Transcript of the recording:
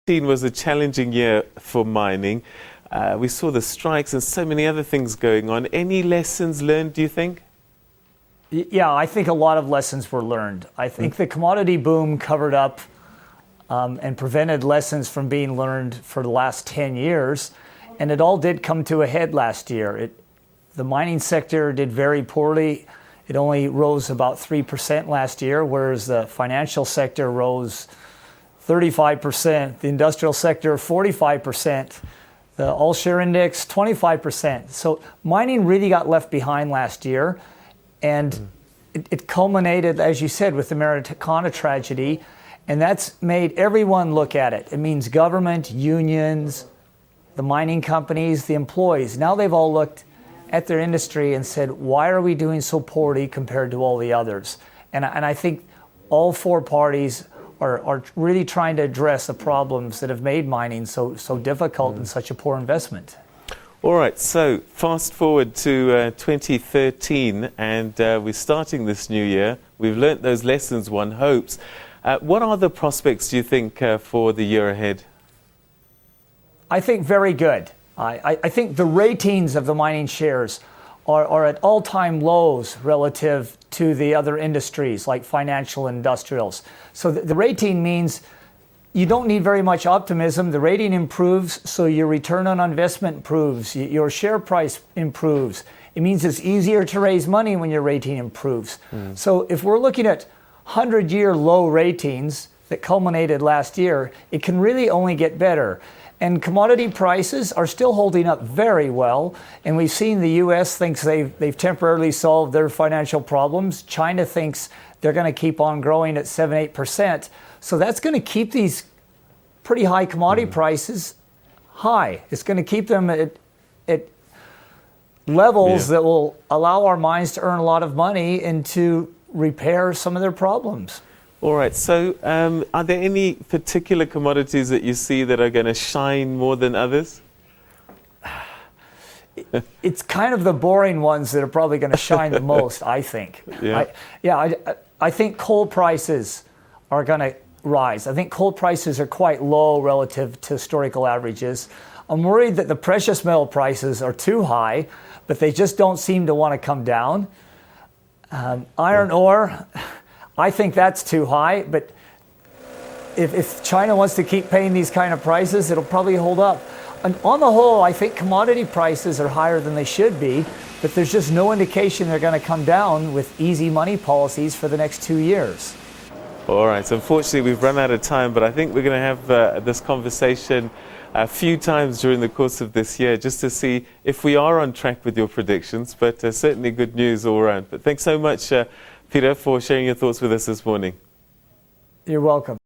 Was a challenging year for mining. We saw the strikes and so many other things going on. Any lessons learned, do you think? Yeah, I think a lot of lessons were learned. I think the commodity boom covered up and prevented lessons from being learned for the last 10 years. And it all did come to a head last year. The mining sector did very poorly. It only rose about 3% last year, whereas the financial sector rose 35%, the industrial sector 45%, the all-share index 25%. So mining really got left behind last year, and it culminated, as you said, with the Marikana tragedy, and that's made everyone look at it. It means government, unions, the mining companies, the employees. Now they've all looked at their industry and said, why are we doing so poorly compared to all the others? And I think all four parties are really trying to address the problems that have made mining so difficult and such a poor investment. All right, so fast forward to 2013, and we're starting this new year. We've learnt those lessons, one hopes. What are the prospects, do you think, for the year ahead? I think very good. I think the ratings of the mining shares are at all-time lows relative to the other industries like financial and industrials. So the rating means you don't need very much optimism. The rating improves, so your return on investment improves, your share price improves. It means it's easier to raise money when your rating improves. So if we're looking at 100-year low ratings that culminated last year, it can really only get better. And commodity prices are still holding up very well. And we've seen the U.S. thinks they've temporarily solved their financial problems. China thinks they're going to keep on growing at 7-8%. So that's going to keep these pretty high commodity prices high. It's going to keep them at levels that will allow our mines to earn a lot of money and to repair some of their problems. All right, so are there any particular commodities that you see that are going to shine more than others? It's kind of the boring ones that are probably going to shine the most, I think. I think coal prices are going to rise. I think coal prices are quite low relative to historical averages. I'm worried that the precious metal prices are too high, but they just don't seem to want to come down. Iron ore, I think that's too high, but if China wants to keep paying these kind of prices, it'll probably hold up. And on the whole, I think commodity prices are higher than they should be, but there's just no indication they're going to come down with easy money policies for the next 2 years. All right, so unfortunately we've run out of time, but I think we're going to have this conversation a few times during the course of this year just to see if we are on track with your predictions, but certainly good news all around. But thanks so much, Peter, for sharing your thoughts with us this morning. You're welcome.